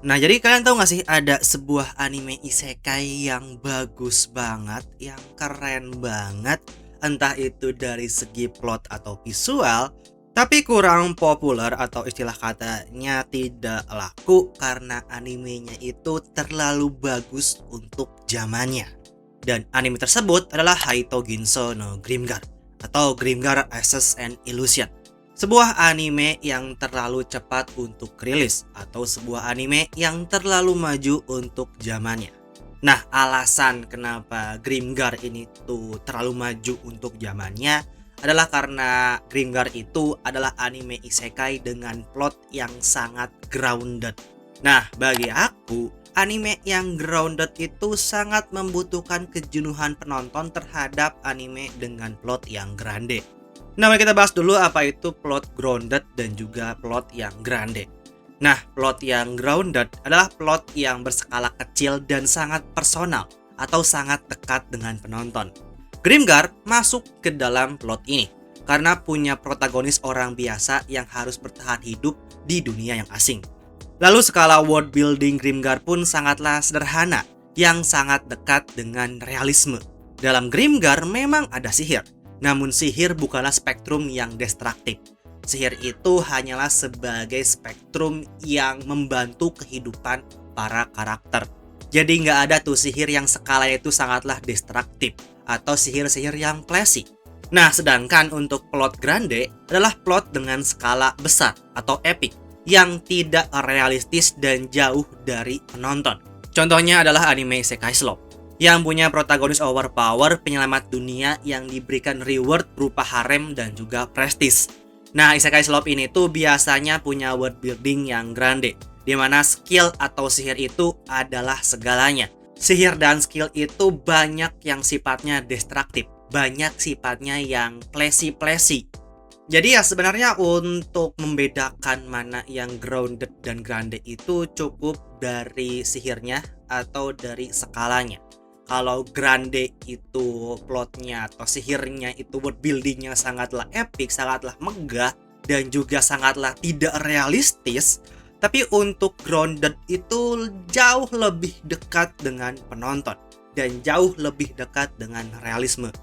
Nah, jadi kalian tahu nggak sih ada sebuah anime isekai yang bagus banget, yang keren banget, entah itu dari segi plot atau visual, tapi kurang populer atau istilah katanya tidak laku karena animenya itu terlalu bagus untuk zamannya. Dan anime tersebut adalah Haito Ginso no Grimgar atau Grimgar Access and Illusion. Sebuah anime yang terlalu cepat untuk rilis atau sebuah anime yang terlalu maju untuk zamannya. Nah, alasan kenapa Grimgar ini tuh terlalu maju untuk zamannya adalah karena Grimgar itu adalah anime isekai dengan plot yang sangat grounded. Nah, bagi aku, anime yang grounded itu sangat membutuhkan kejenuhan penonton terhadap anime dengan plot yang grande. Nah, mari kita bahas dulu apa itu plot grounded dan juga plot yang grande. Nah, plot yang grounded adalah plot yang berskala kecil dan sangat personal atau sangat dekat dengan penonton. Grimgar masuk ke dalam plot ini karena punya protagonis orang biasa yang harus bertahan hidup di dunia yang asing. Lalu skala world building Grimgar pun sangatlah sederhana, yang sangat dekat dengan realisme. Dalam Grimgar memang ada sihir, namun sihir bukanlah spektrum yang destruktif. Sihir itu hanyalah sebagai spektrum yang membantu kehidupan para karakter. Jadi nggak ada tuh sihir yang skalanya itu sangatlah destruktif atau sihir-sihir yang classy. Nah, sedangkan untuk plot grande adalah plot dengan skala besar atau epic yang tidak realistis dan jauh dari penonton. Contohnya adalah anime Isekai Slop yang punya protagonis overpower penyelamat dunia yang diberikan reward berupa harem dan juga prestis. Nah, Isekai Slop ini tuh biasanya punya world building yang grande, di mana skill atau sihir itu adalah segalanya. Sihir dan skill itu banyak yang sifatnya destruktif, banyak sifatnya yang plesi-plesi. Jadi ya sebenarnya untuk membedakan mana yang grounded dan grande itu cukup dari sihirnya atau dari skalanya. Kalau grande itu plotnya atau sihirnya itu world buildingnya sangatlah epic, sangatlah megah, dan juga sangatlah tidak realistis. Tapi untuk grounded itu jauh lebih dekat dengan penonton dan jauh lebih dekat dengan realisme.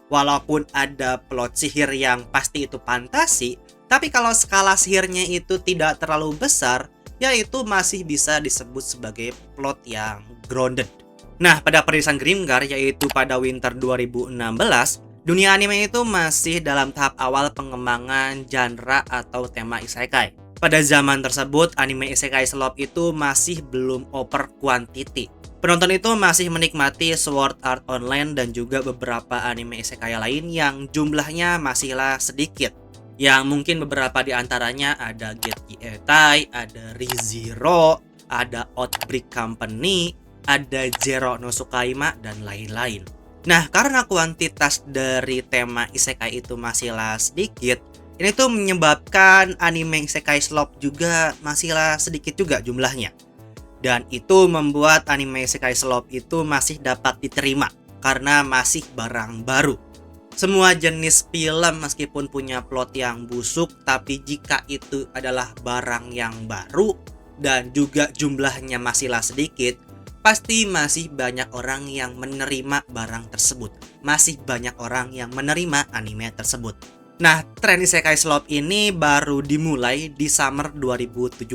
Walaupun ada plot sihir yang pasti itu fantasi, tapi kalau skala sihirnya itu tidak terlalu besar, ya itu masih bisa disebut sebagai plot yang grounded. Nah, pada perilisan Grimgar yaitu pada winter 2016, dunia anime itu masih dalam tahap awal pengembangan genre atau tema isekai. Pada zaman tersebut, anime Isekai Slop itu masih belum over quantity. Penonton itu masih menikmati Sword Art Online dan juga beberapa anime isekai lain yang jumlahnya masihlah sedikit. Yang mungkin beberapa di antaranya ada Getty Etai, ada ReZero, ada Outbreak Company, ada Zero no Tsukaima, dan lain-lain. Nah, karena kuantitas dari tema isekai itu masihlah sedikit, ini tuh menyebabkan anime Isekai Slop juga masihlah sedikit juga jumlahnya. Dan itu membuat anime Isekai Slop itu masih dapat diterima karena masih barang baru. Semua jenis film meskipun punya plot yang busuk, tapi jika itu adalah barang yang baru dan juga jumlahnya masihlah sedikit, pasti masih banyak orang yang menerima barang tersebut. Masih banyak orang yang menerima anime tersebut. Nah, tren Isekai Slop ini baru dimulai di summer 2017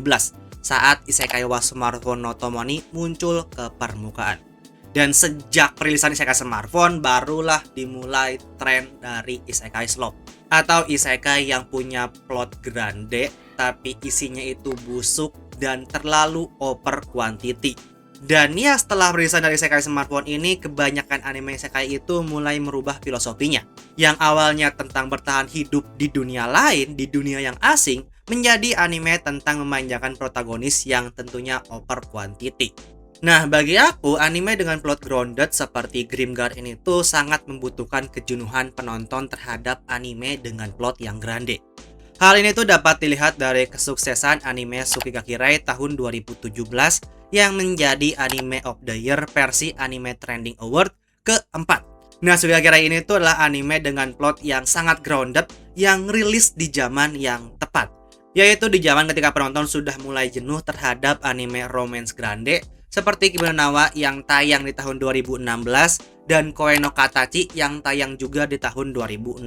saat Isekai wa Smartphone no Tomoni muncul ke permukaan. Dan sejak perilisan Isekai Smartphone barulah dimulai tren dari Isekai Slop atau isekai yang punya plot grande tapi isinya itu busuk dan terlalu over quantity. Dan ya setelah perilisan dari Isekai Smartphone ini, kebanyakan anime isekai itu mulai merubah filosofinya. Yang awalnya tentang bertahan hidup di dunia lain, di dunia yang asing, menjadi anime tentang memanjakan protagonis yang tentunya over quantity. Nah, bagi aku, anime dengan plot grounded seperti Grimgar ini tuh sangat membutuhkan kejenuhan penonton terhadap anime dengan plot yang grande. Hal ini tuh dapat dilihat dari kesuksesan anime Tsukigaki Rei tahun 2017 yang menjadi Anime of the Year versi Anime Trending Award keempat. Nah, Tsukigaki Rei ini tuh adalah anime dengan plot yang sangat grounded yang rilis di zaman yang tepat. Yaitu di zaman ketika penonton sudah mulai jenuh terhadap anime romance grande seperti Kimi no Na wa yang tayang di tahun 2016 dan Koe no Katachi yang tayang juga di tahun 2016.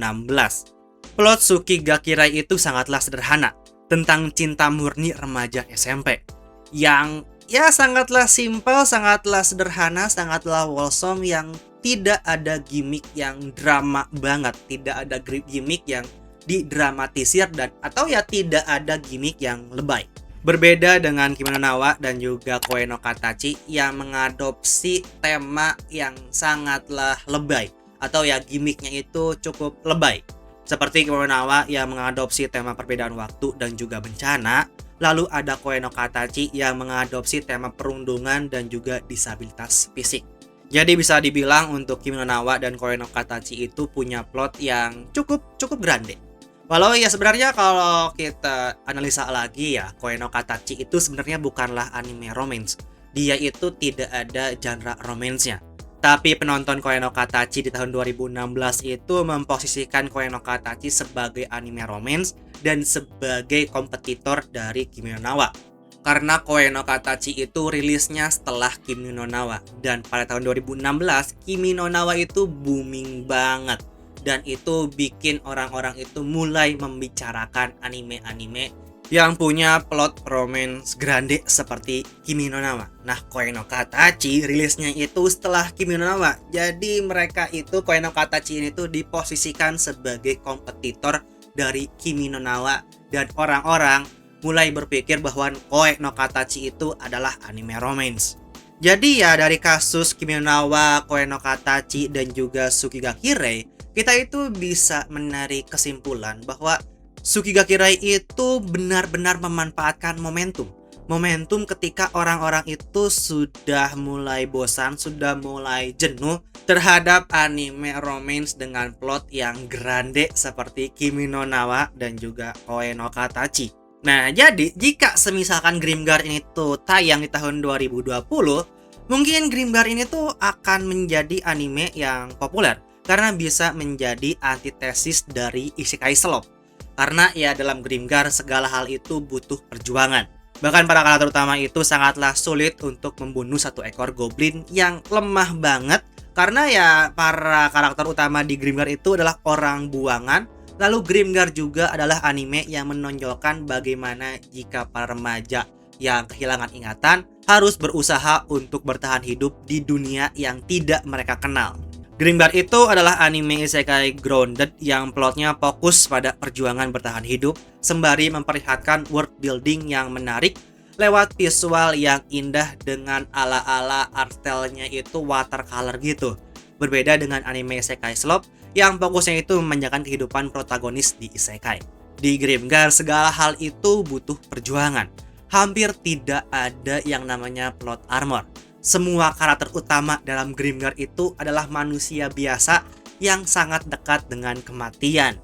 Plot Suki ga Kirai itu sangatlah sederhana, tentang cinta murni remaja SMP yang ya sangatlah simpel, sangatlah sederhana, sangatlah wholesome, yang tidak ada gimmick yang drama banget, tidak ada gimmick yang didramatisir dan atau ya tidak ada gimmick yang lebay. Berbeda dengan Kimi no Na wa dan juga Koe no Katachi yang mengadopsi tema yang sangatlah lebay atau ya gimmicknya itu cukup lebay. Seperti Kimi no Na wa yang mengadopsi tema perbedaan waktu dan juga bencana. Lalu ada Koe no Katachi yang mengadopsi tema perundungan dan juga disabilitas fisik. Jadi bisa dibilang untuk Kimi no Na wa dan Koe no Katachi itu punya plot yang cukup grande. Walau ya sebenarnya kalau kita analisa lagi ya, Koe no Katachi itu sebenarnya bukanlah anime romance. Dia itu tidak ada genre romance-nya. Tapi penonton Koe no Katachi di tahun 2016 itu memposisikan Koe no Katachi sebagai anime romance dan sebagai kompetitor dari Kimi no Na wa. Karena Koe no Katachi itu rilisnya setelah Kimi no Na wa, dan pada tahun 2016 Kimi no Na wa itu booming banget. Dan itu bikin orang-orang itu mulai membicarakan anime-anime yang punya plot romance grande seperti Kimi no Na wa. Nah, Koe no Katachi rilisnya itu setelah Kimi no Na wa. Jadi mereka itu Koe no Katachi ini tuh diposisikan sebagai kompetitor dari Kimi no Na wa, dan orang-orang mulai berpikir bahwa Koe no Katachi itu adalah anime romance. Jadi ya dari kasus Kimi no Na wa, Koe no Katachi dan juga Suki ga Kirei, kita itu bisa menarik kesimpulan bahwa Suki ga Kirai itu benar-benar memanfaatkan momentum. Momentum ketika orang-orang itu sudah mulai bosan, sudah mulai jenuh terhadap anime romance dengan plot yang grande seperti Kimi no Na wa dan juga Koe no Katachi. Nah, jadi jika semisalkan Grimgar ini tuh tayang di tahun 2020, mungkin Grimgar ini tuh akan menjadi anime yang populer karena bisa menjadi antitesis dari Isekai Slop. Karena ya dalam Grimgar segala hal itu butuh perjuangan. Bahkan para karakter utama itu sangatlah sulit untuk membunuh satu ekor goblin yang lemah banget. Karena ya para karakter utama di Grimgar itu adalah orang buangan. Lalu Grimgar juga adalah anime yang menonjolkan bagaimana jika para remaja yang kehilangan ingatan harus berusaha untuk bertahan hidup di dunia yang tidak mereka kenal. Grimgar itu adalah anime isekai grounded yang plotnya fokus pada perjuangan bertahan hidup sembari memperlihatkan world building yang menarik lewat visual yang indah dengan ala-ala art style-nya itu watercolor gitu. Berbeda dengan anime isekai slop yang fokusnya itu memanjakan kehidupan protagonis di isekai. Di Grimgar segala hal itu butuh perjuangan. Hampir tidak ada yang namanya plot armor. Semua karakter utama dalam Grimgar itu adalah manusia biasa yang sangat dekat dengan kematian.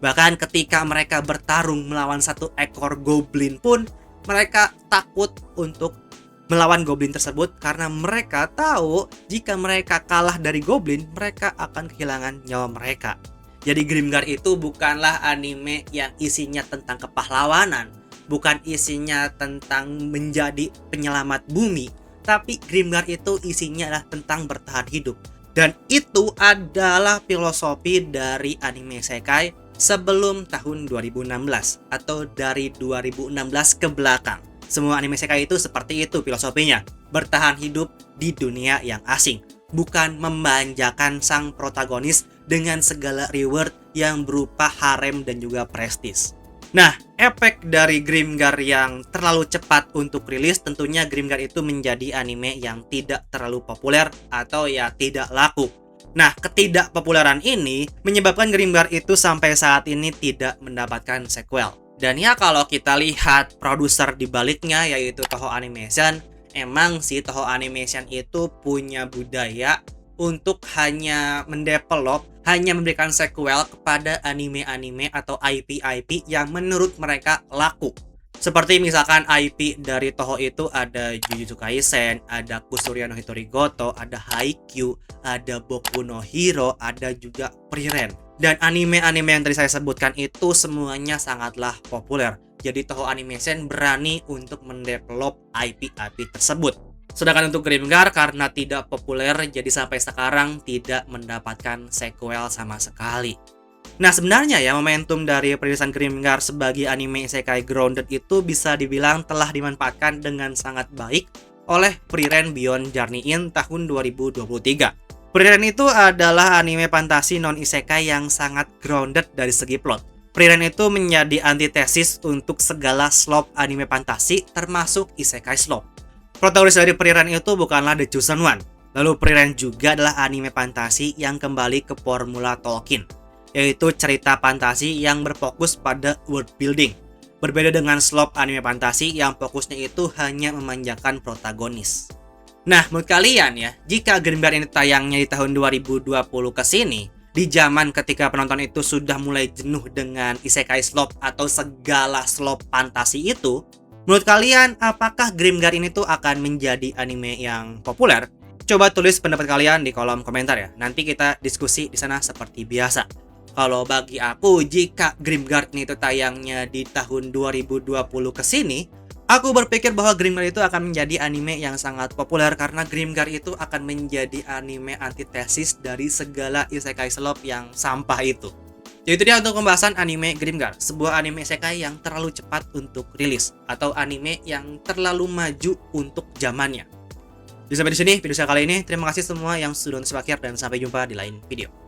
Bahkan ketika mereka bertarung melawan satu ekor goblin pun, mereka takut untuk melawan goblin tersebut karena mereka tahu jika mereka kalah dari goblin, mereka akan kehilangan nyawa mereka. Jadi Grimgar itu bukanlah anime yang isinya tentang kepahlawanan, bukan isinya tentang menjadi penyelamat bumi, tapi Grimgar itu isinya adalah tentang bertahan hidup. Dan itu adalah filosofi dari anime isekai sebelum tahun 2016 atau dari 2016 ke belakang. Semua anime isekai itu seperti itu filosofinya, bertahan hidup di dunia yang asing, bukan memanjakan sang protagonis dengan segala reward yang berupa harem dan juga prestis. Nah, efek dari Grimgar yang terlalu cepat untuk rilis, tentunya Grimgar itu menjadi anime yang tidak terlalu populer atau ya tidak laku. Nah, ketidakpopuleran ini menyebabkan Grimgar itu sampai saat ini tidak mendapatkan sequel. Dan ya kalau kita lihat produser di baliknya yaitu Toho Animation, emang sih Toho Animation itu punya budaya untuk hanya mendevelop, hanya memberikan sequel kepada anime-anime atau IP-IP yang menurut mereka laku. Seperti misalkan IP dari Toho itu ada Jujutsu Kaisen, ada Kusuria no Hitori Goto, ada Haikyuu, ada Boku no Hero, ada juga Frieren. Dan anime-anime yang tadi saya sebutkan itu semuanya sangatlah populer. Jadi Toho Animation berani untuk mendevelop IP-IP tersebut. Sedangkan untuk Grimgar karena tidak populer, jadi sampai sekarang tidak mendapatkan sequel sama sekali. Nah sebenarnya ya momentum dari perilisan Grimgar sebagai anime isekai grounded itu bisa dibilang telah dimanfaatkan dengan sangat baik oleh Frieren Beyond Journey In tahun 2023. Frieren itu adalah anime fantasi non isekai yang sangat grounded dari segi plot. Frieren itu menjadi antitesis untuk segala slop anime fantasi termasuk isekai slop. Protagonis dari Frieren itu bukanlah The Chosen One. Lalu Frieren juga adalah anime fantasi yang kembali ke formula Tolkien, yaitu cerita fantasi yang berfokus pada world building. Berbeda dengan slop anime fantasi yang fokusnya itu hanya memanjakan protagonis. Nah, menurut kalian ya, jika Grimgar ini tayangnya di tahun 2020 ke sini, di zaman ketika penonton itu sudah mulai jenuh dengan isekai slop atau segala slop fantasi itu, menurut kalian apakah Grimgar ini tuh akan menjadi anime yang populer? Coba tulis pendapat kalian di kolom komentar ya. Nanti kita diskusi di sana seperti biasa. Kalau bagi aku, jika Grimgar ini tuh tayangnya di tahun 2020 ke sini, aku berpikir bahwa Grimgar itu akan menjadi anime yang sangat populer karena Grimgar itu akan menjadi anime antitesis dari segala isekai slop yang sampah itu. Jadi itu dia untuk pembahasan anime Grimgar, sebuah anime isekai yang terlalu cepat untuk rilis atau anime yang terlalu maju untuk zamannya. Jadi sampai di sini video saya kali ini. Terima kasih semua yang sudah nonton sampai akhir dan sampai jumpa di lain video.